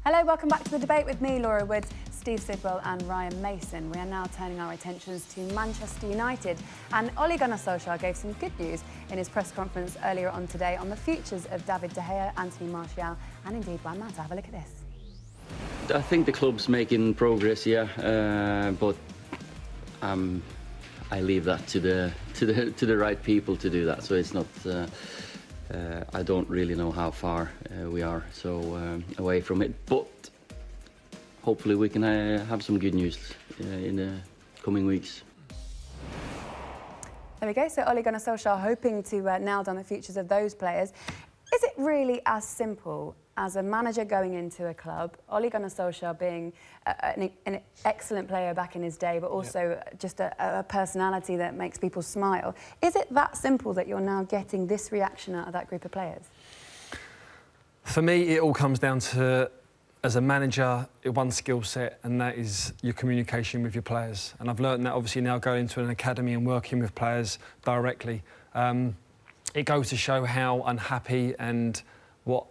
Hello, welcome back to The Debate with me, Laura Woods, Steve Sidwell and Ryan Mason. We are now turning our attentions to Manchester United, and Ole Gunnar Solskjaer gave some good news in his press conference earlier on today on the futures of David De Gea, Anthony Martial and indeed Juan Mata. Have a look at this. I think the club's making progress, but I leave that to the right people to do that. So it's not. I don't really know how far we are away from it, but hopefully we can have some good news in the coming weeks. There we go. So Ole Gunnar Solskjaer hoping to nail down the futures of those players. Is it really as simple as a manager going into a club, Ole Gunnar Solskjaer being an excellent player back in his day, but also just a personality that makes people smile? Is it that simple that you're now getting this reaction out of that group of players? For me, it all comes down to, as a manager, one skill set, and that is your communication with your players. And I've learned that obviously now going into an academy and working with players directly. It goes to show how unhappy and what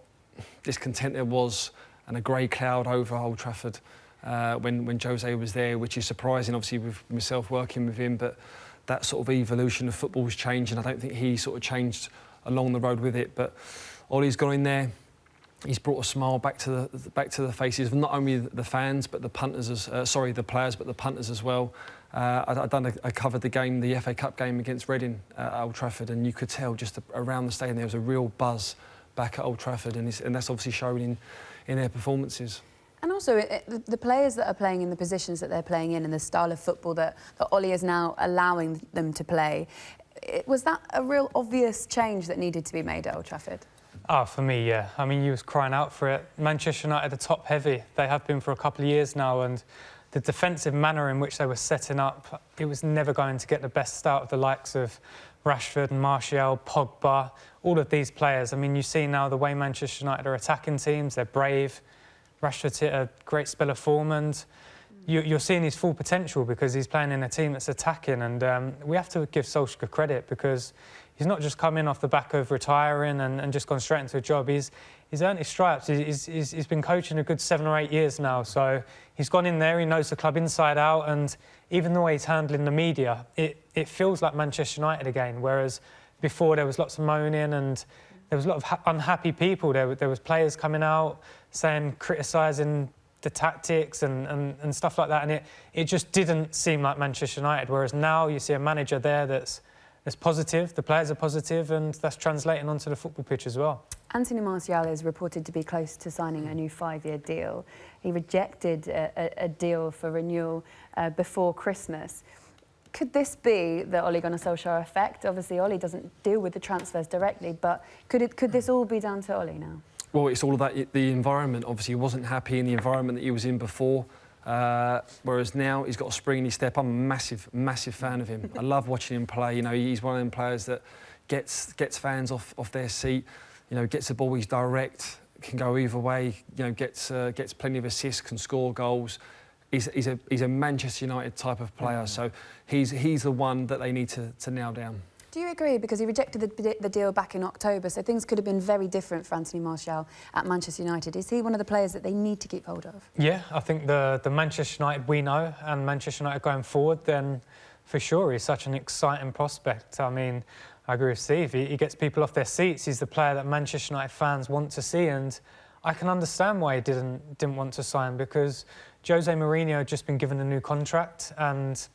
discontent there was, and a grey cloud over Old Trafford when Jose was there, which is surprising, obviously, with myself working with him. But that sort of evolution of football has changed, and I don't think he sort of changed along the road with it. But Ole's gone in there. He's brought a smile back to the faces of not only the fans, but the punters, the players, but the punters as well. I covered the game, the FA Cup game against Reading at Old Trafford, and you could tell just around the stadium there was a real buzz back at Old Trafford, and that's obviously showing in their performances. And also, the players that are playing in the positions that they're playing in and the style of football that Ole is now allowing them to play, was that a real obvious change that needed to be made at Old Trafford? For me, yeah. I mean, you was crying out for it. Manchester United are top heavy. They have been for a couple of years now, and the defensive manner in which they were setting up, it was never going to get the best out of the likes of Rashford and Martial, Pogba, all of these players. I mean, you see now the way Manchester United are attacking teams. They're brave. Rashford's hit a great spell of form, and you're seeing his full potential because he's playing in a team that's attacking. And we have to give Solskjaer credit because he's not just come in off the back of retiring and just gone straight into a job. He's earned his stripes. He's been coaching a good 7 or 8 years now. So he's gone in there, he knows the club inside out, and even the way he's handling the media, it feels like Manchester United again, whereas before there was lots of moaning and there was a lot of unhappy people. There was players coming out saying, criticising the tactics and stuff like that, and it just didn't seem like Manchester United, whereas now you see a manager there that's positive, the players are positive, and that's translating onto the football pitch as well. Anthony Martial is reported to be close to signing a new 5-year deal. He rejected a deal for renewal before Christmas. Could this be the Ole Gunnar Solskjaer effect? Obviously, Ole doesn't deal with the transfers directly, but could this all be down to Ole now? Well, it's all about the environment. Obviously, he wasn't happy in the environment that he was in before. Whereas now he's got a spring in his step. I'm a massive fan of him. I love watching him play. You know, he's one of them players that gets fans off their seat. You know, gets the ball, he's direct, can go either way. You know, gets plenty of assists, can score goals. He's a Manchester United type of player. So he's the one that they need to nail down. Do you agree? Because he rejected the deal back in October, so things could have been very different for Anthony Martial at Manchester United. Is he one of the players that they need to keep hold of? Yeah, I think the Manchester United we know and Manchester United going forward, then for sure he's such an exciting prospect. I mean, I agree with Steve. He gets people off their seats. He's the player that Manchester United fans want to see, and I can understand why he didn't want to sign, because Jose Mourinho had just been given a new contract, and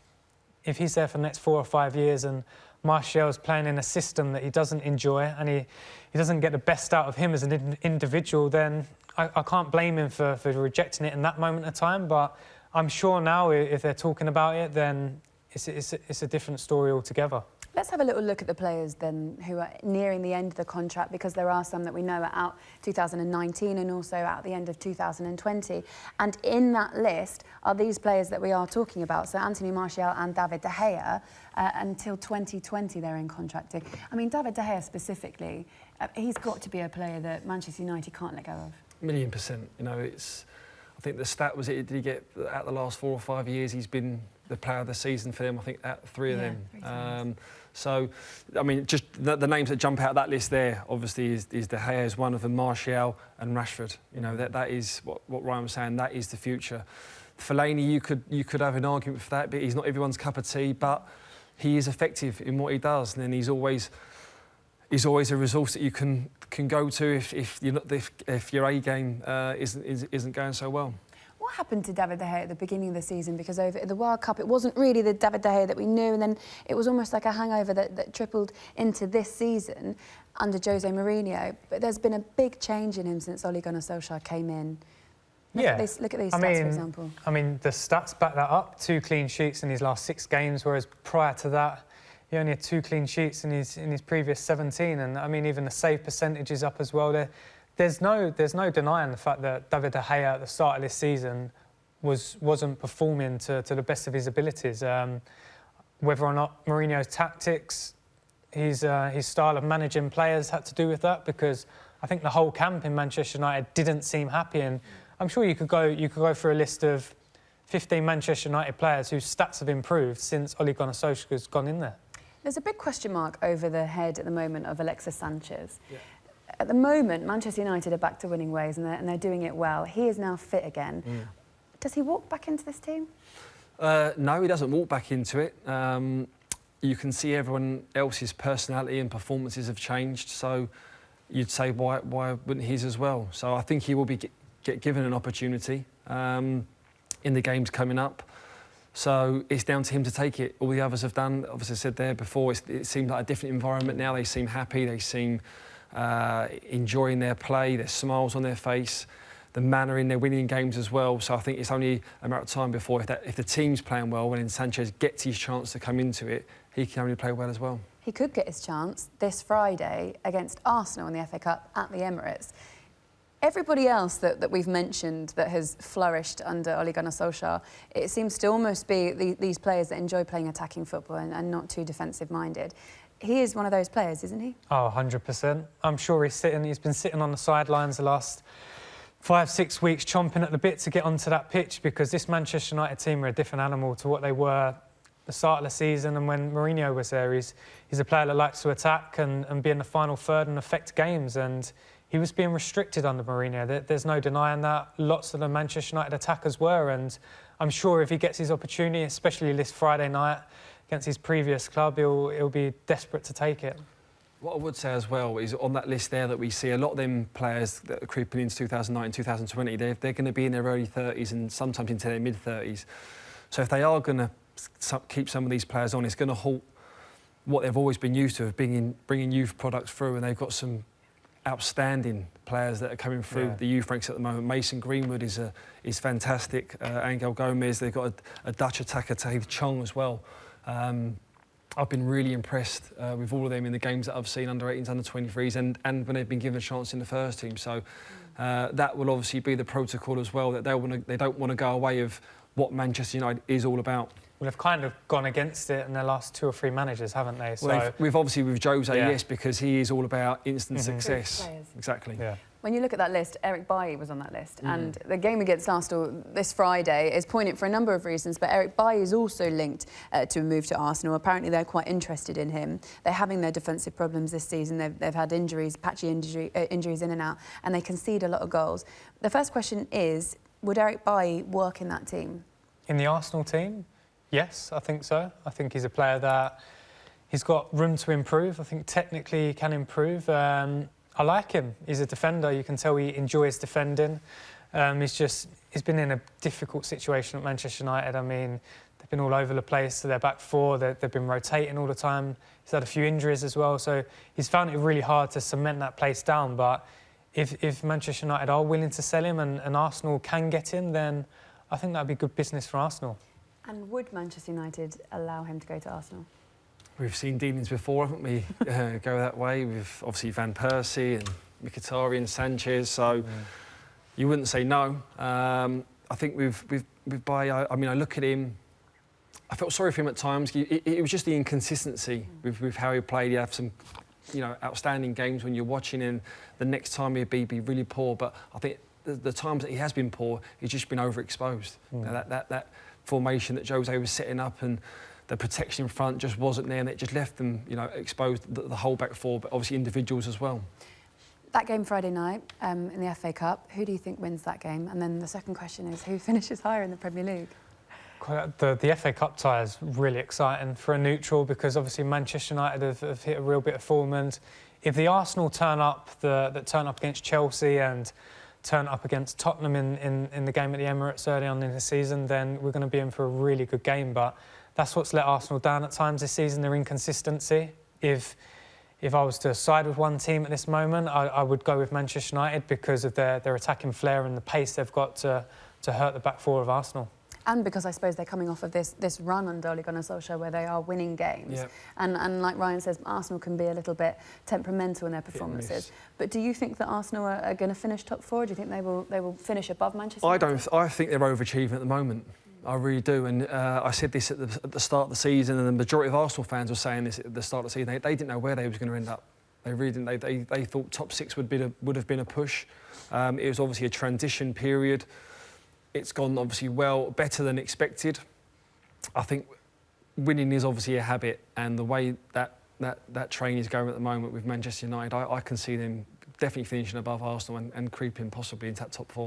if he's there for the next 4 or 5 years and Martial's playing in a system that he doesn't enjoy and he doesn't get the best out of him as an individual, then I can't blame him for rejecting it in that moment of time. But I'm sure now if they're talking about it, then it's a different story altogether. Let's have a little look at the players then who are nearing the end of the contract, because there are some that we know are out 2019 and also out the end of 2020. And in that list are these players that we are talking about. So Anthony Martial and David De Gea, until 2020 they're in contracting. I mean, David De Gea specifically, he's got to be a player that Manchester United can't let go of. 1,000,000%. You know, I think the stat was, did he get, at the last 4 or 5 years, he's been the player of the season for them, I think, at 3 of them. So, I mean, just the names that jump out of that list there, obviously, is De Gea is one of them, Martial and Rashford. You know, that is what Ryan was saying, that is the future. Fellaini, you could have an argument for that, but he's not everyone's cup of tea, but he is effective in what he does, and then he's always a resource that you can go to if your A game isn't going so well. What happened to David De Gea at the beginning of the season? Because over the World Cup, it wasn't really the David De Gea that we knew, and then it was almost like a hangover that trickled into this season under Jose Mourinho. But there's been a big change in him since Ole Gunnar Solskjaer came in. Look at these stats, for example. I mean, the stats back that up. 2 clean sheets in his last 6 games, whereas prior to that, he only had 2 clean sheets in his previous 17. And I mean, even the save percentage is up as well. There's no denying the fact that David De Gea at the start of this season wasn't performing to the best of his abilities. Whether or not Mourinho's tactics, his style of managing players had to do with that, because I think the whole camp in Manchester United didn't seem happy. And I'm sure you could go through a list of 15 Manchester United players whose stats have improved since Ole Gunnar Solskjaer's gone in there. There's a big question mark over the head at the moment of Alexis Sanchez. Yeah. At the moment, Manchester United are back to winning ways, and they're doing it well. He is now fit again. Does he walk back into this team? No, he doesn't walk back into it. You can see everyone else's personality and performances have changed, so you'd say why wouldn't his as well? So I think he will be get given an opportunity in the games coming up. So it's down to him to take it. All the others have done. Obviously, I said there before, it seems like a different environment now. They seem happy. They seem enjoying their play. There's smiles on their face. The manner in their winning games as well. So I think it's only a matter of time before, if the team's playing well, when Sanchez gets his chance to come into it, he can only play well as well. He could get his chance this Friday against Arsenal in the FA Cup at the Emirates. Everybody else that we've mentioned that has flourished under Ole Gunnar Solskjaer, it seems to almost be these players that enjoy playing attacking football and not too defensive-minded. He is one of those players, isn't he? Oh, 100%. I'm sure he's been sitting on the sidelines the last 5-6 weeks chomping at the bit to get onto that pitch, because this Manchester United team are a different animal to what they were the start of the season and when Mourinho was there. He's a player that likes to attack and be in the final third and affect games, and he was being restricted under Mourinho. There's no denying that. Lots of the Manchester United attackers were, and I'm sure if he gets his opportunity, especially this Friday night against his previous club, he'll be desperate to take it. What I would say as well is on that list there that we see a lot of them players that are creeping into 2019, 2020, they're going to be in their early 30s and sometimes into their mid-30s. So if they are going to keep some of these players on, it's going to halt what they've always been used to, of bringing youth products through, and they've got some outstanding players that are coming through the youth ranks at the moment. Mason Greenwood is fantastic. Angel Gomez, they've got a Dutch attacker, Tahith Chong as well. I've been really impressed with all of them in the games that I've seen, under 18s, under 23s, and when they've been given a chance in the first team. So that will obviously be the protocol as well, that they don't want to go away of what Manchester United is all about. Well, they've kind of gone against it in their last 2 or 3 managers, haven't they? So well, with Jose, yes, because he is all about instant success. Exactly. Yeah. When you look at that list, Eric Bailly was on that list, and the game against Arsenal this Friday is poignant for a number of reasons, but Eric Bailly is also linked to a move to Arsenal. Apparently they're quite interested in him. They're having their defensive problems this season. They've had injuries, patchy injuries in and out, and they concede a lot of goals. The first question is, would Eric Bailly work in that team? In the Arsenal team? Yes, I think so. I think he's a player that he's got room to improve. I think technically he can improve. I like him. He's a defender. You can tell he enjoys defending. He's been in a difficult situation at Manchester United. I mean, they've been all over the place to their back four. They've been rotating all the time. He's had a few injuries as well. So he's found it really hard to cement that place down. But if Manchester United are willing to sell him and Arsenal can get him, then I think that'd be good business for Arsenal. And would Manchester United allow him to go to Arsenal? We've seen dealings before, haven't we, go that way, with obviously Van Persie and Mkhitaryan, Sanchez, so you wouldn't say no. I think with Bailly, I mean, I look at him, I felt sorry for him at times. It was just the inconsistency with how he played. He'd have some, outstanding games when you're watching, and the next time he'd be really poor. But I think the times that he has been poor, he's just been overexposed. That formation that Jose was setting up, and the protection in front just wasn't there, and it just left them, you know, exposed, the whole back four, but obviously individuals as well. That game Friday night in the FA Cup, who do you think wins that game? And then the second question is, who finishes higher in the Premier League? The FA Cup tie is really exciting for a neutral, because obviously Manchester United have hit a real bit of form, and if the Arsenal turn up against Chelsea and turn up against Tottenham in the game at the Emirates early on in the season, then we're going to be in for a really good game. But that's what's let Arsenal down at times this season, their inconsistency. If I was to side with one team at this moment, I would go with Manchester United because of their attacking flair and the pace they've got to hurt the back four of Arsenal. And because I suppose they're coming off of this run under Ole Gunnar Solskjaer where they are winning games. Yep. And like Ryan says, Arsenal can be a little bit temperamental in their performances. But do you think that Arsenal are going to finish top four? Do you think they will finish above Manchester United? I think they're overachieving at the moment. I really do. And I said this at the start of the season, and the majority of Arsenal fans were saying this at the start of the season. They didn't know where they was going to end up. They really didn't. They thought top six would have been a push. It was obviously a transition period. It's gone obviously better than expected. I think winning is obviously a habit, and the way that train is going at the moment with Manchester United, I can see them definitely finishing above Arsenal and creeping possibly into that top four.